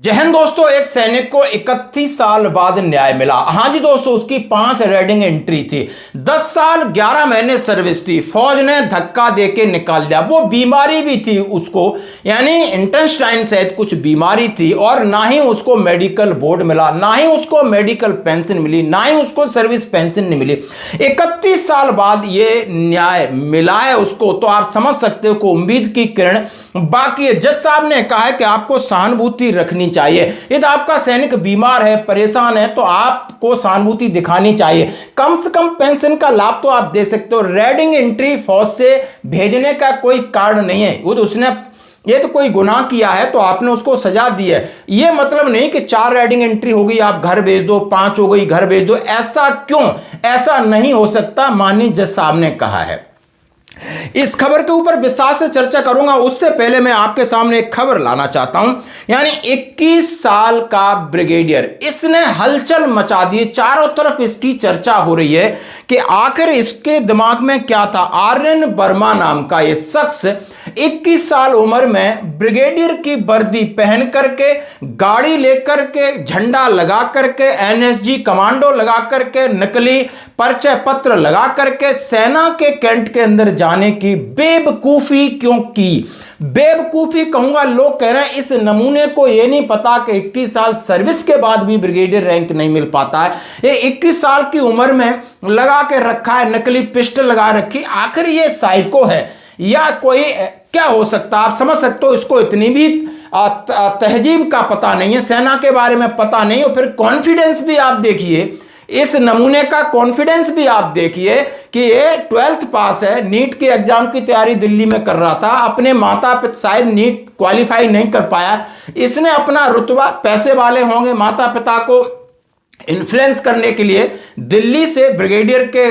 जय हिंद दोस्तों, एक सैनिक को 31 साल बाद न्याय मिला। हाँ जी दोस्तों, उसकी 5 रेडिंग एंट्री थी, 10 साल 11 महीने सर्विस थी। फौज ने धक्का देके निकाल दिया। वो बीमारी भी थी उसको, यानी इंटेस्टाइन सहित कुछ बीमारी थी, और ना ही उसको मेडिकल बोर्ड मिला, ना ही उसको मेडिकल पेंशन मिली, ना ही उसको सर्विस पेंशन नहीं मिली। 31 साल बाद ये न्याय मिला है उसको, तो आप समझ सकते हो कि उम्मीद की किरण बाकी है। जज साहब ने कहा है कि आपको सहानुभूति रखनी चाहिए। यदि आपका सैनिक बीमार है, परेशान है, तो आपको सहानुभूति दिखानी चाहिए। कम से कम पेंशन का लाभ तो आप दे सकते हो। रेडिंग एंट्री फौज से भेजने का कोई कारण नहीं है। उसने ये तो कोई गुनाह किया है तो आपने उसको सजा दी है। ये मतलब नहीं कि 4 रेडिंग एंट्री हो गई आप घर भेज दो, 5 हो गई घर भेज दो। ऐसा क्यों? ऐसा नहीं हो सकता, माननीय जज साहब ने कहा है। इस खबर के ऊपर विस्तार से चर्चा करूंगा। उससे पहले मैं आपके सामने एक खबर लाना चाहता हूं, यानी 21 साल का ब्रिगेडियर, इसने हलचल मचा दी। चारों तरफ इसकी चर्चा हो रही है कि आखिर इसके दिमाग में क्या था। आर्यन वर्मा नाम का यह शख्स 21 साल उम्र में ब्रिगेडियर की वर्दी पहन करके, गाड़ी लेकर के, झंडा लगा करके, एनएसजी कमांडो लगा करके, नकली परिचय पत्र लगा करके सेना के कैंट के अंदर जाने की बेवकूफी क्यों की? बेवकूफी कहूंगा। लोग कह रहे हैं इस नमूने को यह नहीं पता कि 21 साल सर्विस के बाद भी ब्रिगेडियर रैंक नहीं मिल पाता है। ये 21 साल की उम्र में लगा के रखा है, नकली पिस्टल लगा रखी। आखिर ये साइको है या कोई क्या हो सकता है? आप समझ सकते हो, इसको इतनी भी तहजीब का पता नहीं है, सेना के बारे में पता नहीं है। फिर कॉन्फिडेंस भी आप देखिए, इस नमूने का कॉन्फिडेंस भी आप देखिए कि ये 12th पास है, नीट के एग्जाम की तैयारी दिल्ली में कर रहा था। अपने माता पिता शायद नीट क्वालिफाई नहीं कर पाया, इसने अपना रुतबा, पैसे वाले होंगे, माता पिता को इन्फ्लुएंस करने के लिए दिल्ली से ब्रिगेडियर के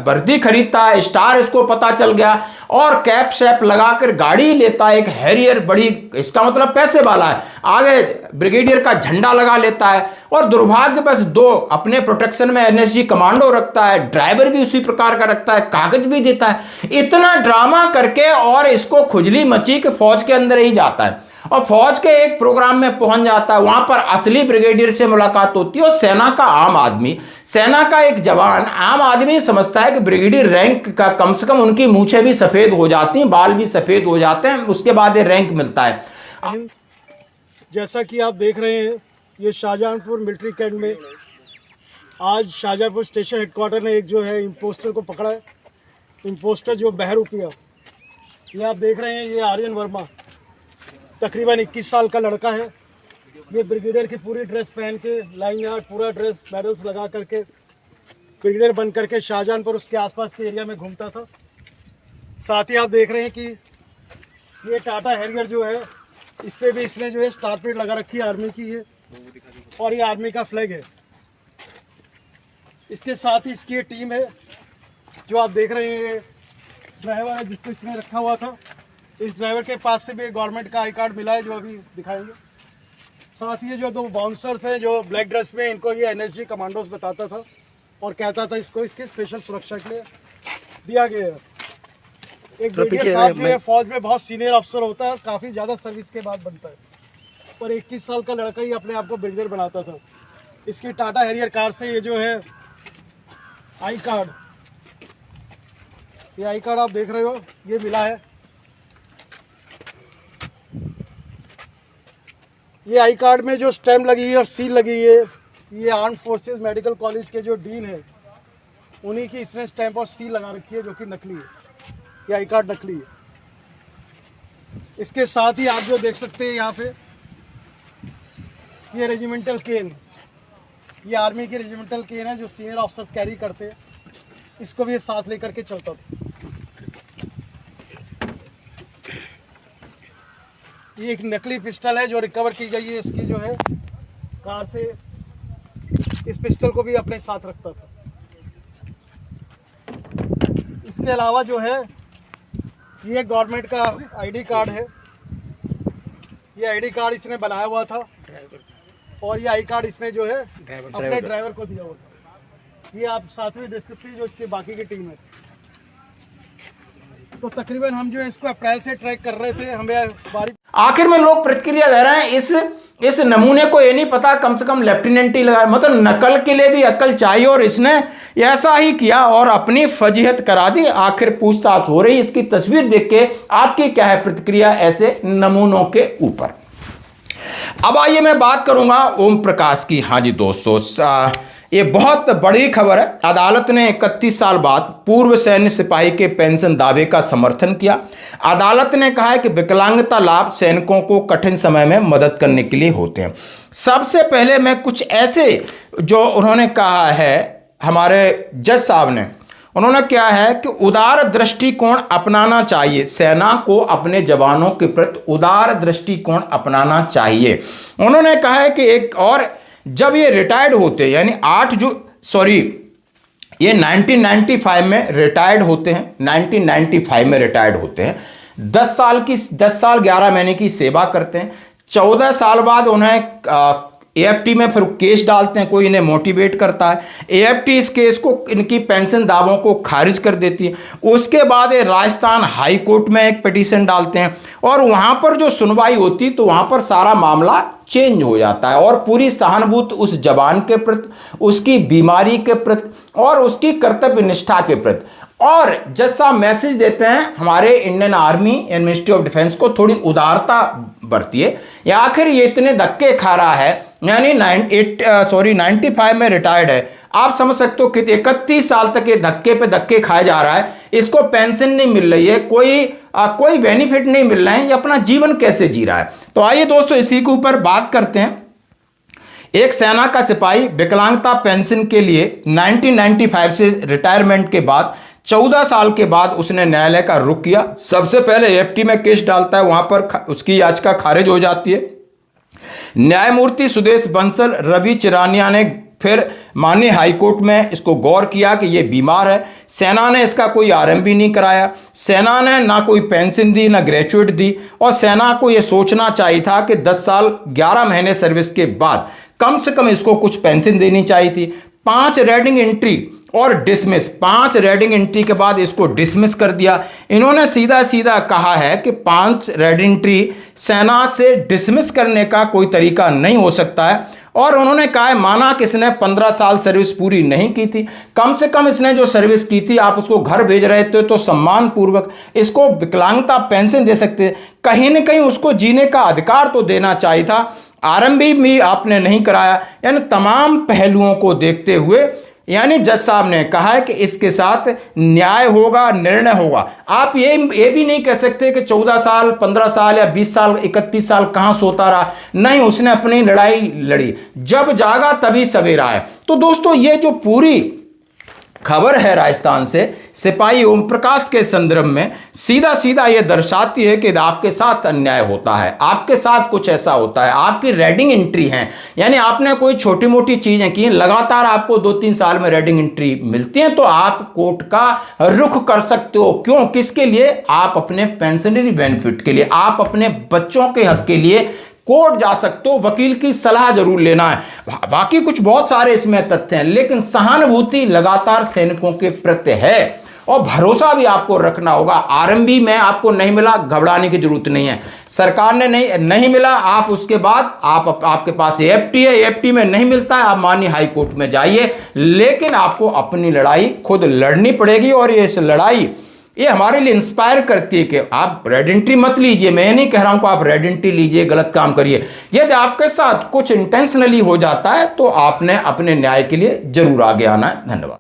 वर्दी खरीदता है। स्टार इसको पता चल गया और कैप शैप लगाकर गाड़ी लेता है, एक हैरियर बड़ी, इसका मतलब पैसे वाला है। आगे ब्रिगेडियर का झंडा लगा लेता है और दुर्भाग्य बस 2 अपने प्रोटेक्शन में एनएसजी कमांडो रखता है, ड्राइवर भी उसी प्रकार का रखता है, कागज भी देता है। इतना ड्रामा करके और इसको खुजली मची कि फौज के अंदर ही जाता है और फौज के एक प्रोग्राम में पहुंच जाता है। वहां पर असली ब्रिगेडियर से मुलाकात होती है और सेना का आम आदमी, सेना का एक जवान, आम आदमी समझता है कि ब्रिगेडियर रैंक का कम से कम उनकी मूछें भी सफेद हो जाती हैं, बाल भी सफेद हो जाते हैं, उसके बाद ये रैंक मिलता है। जैसा कि आप देख रहे हैं, ये शाहजहांपुर मिलिट्री कैंट में आज शाहजहांपुर स्टेशन हेडक्वार्टर ने एक जो है इम्पोस्टर को पकड़ा है। इम्पोस्टर जो बहरूपिया, ये आप देख रहे हैं, ये आर्यन वर्मा तकरीबन 21 साल का लड़का है। ये ब्रिगेडियर की पूरी ड्रेस पहन के, लाइन यार्ड पूरा ड्रेस, मेडल्स लगा करके ब्रिगेडियर बन करके शाहजहांपुर उसके आसपास के एरिया में घूमता था। साथ ही आप देख रहे हैं कि ये टाटा हैरियर जो है, इस पे भी इसने जो है स्टार प्लेट लगा रखी है, आर्मी की है, और ये आर्मी का फ्लैग है। इसके साथ ही इसकी ये टीम है जो आप देख रहे हैं, ड्राइवर है जिसको इसने रखा हुआ था। इस ड्राइवर के पास से भी गवर्नमेंट का आई कार्ड मिला है जो अभी दिखाएंगे। साथ ही जो 2 बाउंसर्स हैं जो ब्लैक ड्रेस में, इनको ये एनएसजी कमांडोज बताता था और कहता था इसको इसकी स्पेशल सुरक्षा के लिए दिया गया है। एक ब्रिगेडियर साहब जो है फौज में बहुत सीनियर अफसर होता है, काफ़ी ज़्यादा सर्विस के बाद बनता है, और 21 साल का लड़का ही अपने आप को ब्रिगेडियर बनाता था। इसकी टाटा हैरियर कार से ये जो है आई कार्ड, ये आई कार्ड आप देख रहे हो, ये मिला है। ये आई कार्ड में जो स्टैम्प लगी है और सील लगी है, ये आर्म फोर्सेस मेडिकल कॉलेज के जो डीन है उन्हीं की इसने स्टैम्प और सील लगा रखी है, जो कि नकली है। ये आई कार्ड नकली है। इसके साथ ही आप जो देख सकते हैं यहाँ पे, ये रेजिमेंटल केन, ये आर्मी की रेजिमेंटल केन है जो सीनियर ऑफिसर्स कैरी करते हैं। इसको भी ये साथ लेकर के चलता था। ये एक नकली पिस्टल है जो रिकवर की गई है इसकी जो है कार से। इस पिस्टल को भी अपने साथ रखता था। इसके अलावा जो है ये गवर्नमेंट का आईडी कार्ड है। ये आईडी कार्ड इसने बनाया हुआ था और ये आई कार्ड इसने जो है अपने ड्राइवर को दिया हुआ था। ये आप साथ में देख सकते हैं जो इसकी बाकी की टीम है। तो तकरीबन हम जो है इसको अप्रैल से ट्रैक कर रहे थे, हमें बारी। आखिर में लोग प्रतिक्रिया दे रहे हैं इस इस नमूने को ये नहीं पता कम से कम लेफ्टिनेंट ही लगा, मतलब नकल के लिए भी अकल चाहिए, और इसने ऐसा ही किया और अपनी फजीहत करा दी। आखिर पूछताछ हो रही, इसकी तस्वीर देख के आपकी क्या है प्रतिक्रिया ऐसे नमूनों के ऊपर। अब आइए मैं बात करूंगा ओम प्रकाश की। हाँ जी दोस्तों, ये बहुत बड़ी खबर है। अदालत ने 31 साल बाद पूर्व सैन्य सिपाही के पेंशन दावे का समर्थन किया। अदालत ने कहा है कि विकलांगता लाभ सैनिकों को कठिन समय में मदद करने के लिए होते हैं। सबसे पहले मैं कुछ ऐसे जो उन्होंने कहा है हमारे जज साहब ने, उन्होंने क्या है कि उदार दृष्टिकोण अपनाना चाहिए, सेना को अपने जवानों के प्रति उदार दृष्टिकोण अपनाना चाहिए। उन्होंने कहा है कि एक और जब ये रिटायर्ड होते हैं, यानी 1995 में रिटायर्ड होते हैं, 1995 में रिटायर्ड होते हैं, 10 साल 11 महीने की सेवा करते हैं। 14 साल बाद उन्हें एएफटी में फिर केस डालते हैं, कोई इन्हें मोटिवेट करता है, एएफटी इस केस को, इनकी पेंशन दावों को खारिज कर देती है। उसके बाद ये राजस्थान हाई कोर्ट में एक पिटीशन डालते हैं और वहाँ पर जो सुनवाई होती तो वहाँ पर सारा मामला चेंज हो जाता है और पूरी सहानुभूति उस जवान के प्रति, उसकी बीमारी के प्रति और उसकी कर्तव्य निष्ठा के प्रति। और जैसा मैसेज देते हैं हमारे Indian army and ministry of defence को, थोड़ी उदारता बरतिए, या आखिर ये इतने धक्के खा रहा है, यानी 95 में रिटायर्ड है, आप समझ सकते हो कि 31 साल तक ये धक्के पे धक्के खाया जा रहा है, इसको पेंशन नहीं मिल रही है, कोई बेनिफिट नहीं मिल रहा है, ये अपना जीवन कैसे जी रहा है। तो आइए दोस्तों इसी के ऊपर बात करते हैं। एक सेना का सिपाही विकलांगता पेंशन के लिए 1995 से रिटायरमेंट के बाद 14 साल के बाद उसने न्यायालय का रुख किया। सबसे पहले एएफटी में केस डालता है, वहां पर उसकी याचिका खारिज हो जाती है। न्यायमूर्ति सुदेश बंसल, रवि चिरानिया ने फिर माननीय हाईकोर्ट में इसको गौर किया कि ये बीमार है। सेना ने इसका कोई आरएमबी नहीं कराया, सेना ने ना कोई पेंशन दी ना ग्रेजुएट दी, और सेना को ये सोचना चाहिए था कि 10 साल 11 महीने सर्विस के बाद कम से कम इसको कुछ पेंशन देनी चाहिए थी। 5 रेडिंग एंट्री और डिसमिस, 5 रेडिंग एंट्री के बाद इसको डिसमिस कर दिया। इन्होंने सीधा सीधा कहा है कि 5 रेडिंग एंट्री सेना से डिसमिस करने का कोई तरीका नहीं हो सकता है। और उन्होंने कहा है, माना कि इसने 15 साल सर्विस पूरी नहीं की थी, कम से कम इसने जो सर्विस की थी आप उसको घर भेज रहे थे तो सम्मान पूर्वक इसको विकलांगता पेंशन दे सकते, कहीं ना कहीं उसको जीने का अधिकार तो देना चाहिए था। आरएमबी भी आपने नहीं कराया। यानी तमाम पहलुओं को देखते हुए यानी जज साहब ने कहा है कि इसके साथ न्याय होगा, निर्णय होगा। आप ये भी नहीं कह सकते कि 14 साल 15 साल या 20 साल 31 साल कहां सोता रहा, नहीं, उसने अपनी लड़ाई लड़ी, जब जागा तभी सवेरा है। तो दोस्तों ये जो पूरी खबर है राजस्थान से सिपाही ओम प्रकाश के संदर्भ में सीधा सीधा ये दर्शाती है कि आपके साथ अन्याय होता है, आपके साथ कुछ ऐसा होता है, आपकी रेडिंग एंट्री है, यानी आपने कोई छोटी मोटी चीजें की, लगातार आपको 2-3 साल में रेडिंग एंट्री मिलती है तो आप कोर्ट का रुख कर सकते हो। क्यों, किसके लिए? आप अपने पेंशनरी बेनिफिट के लिए, आप अपने बच्चों के हक के लिए कोर्ट जा सकते हो। वकील की सलाह जरूर लेना है। बाकी कुछ बहुत सारे इसमें तथ्य हैं, लेकिन सहानुभूति लगातार सैनिकों के प्रति है और भरोसा भी आपको रखना होगा। आरएमबी में आपको नहीं मिला, घबराने की जरूरत नहीं है। सरकार ने नहीं मिला, आप उसके बाद आपके पास एएफटी है, एएफटी में नहीं मिलता है, आप माननीय हाई कोर्ट में जाइए, लेकिन आपको अपनी लड़ाई खुद लड़नी पड़ेगी। और ये इस लड़ाई ये हमारे लिए इंस्पायर करती है कि आप रेड एंट्री मत लीजिए। मैं नहीं कह रहा हूं कि आप रेड एंट्री लीजिए, गलत काम करिए। यदि आपके साथ कुछ इंटेंशनली हो जाता है तो आपने अपने न्याय के लिए जरूर आगे आना है। धन्यवाद।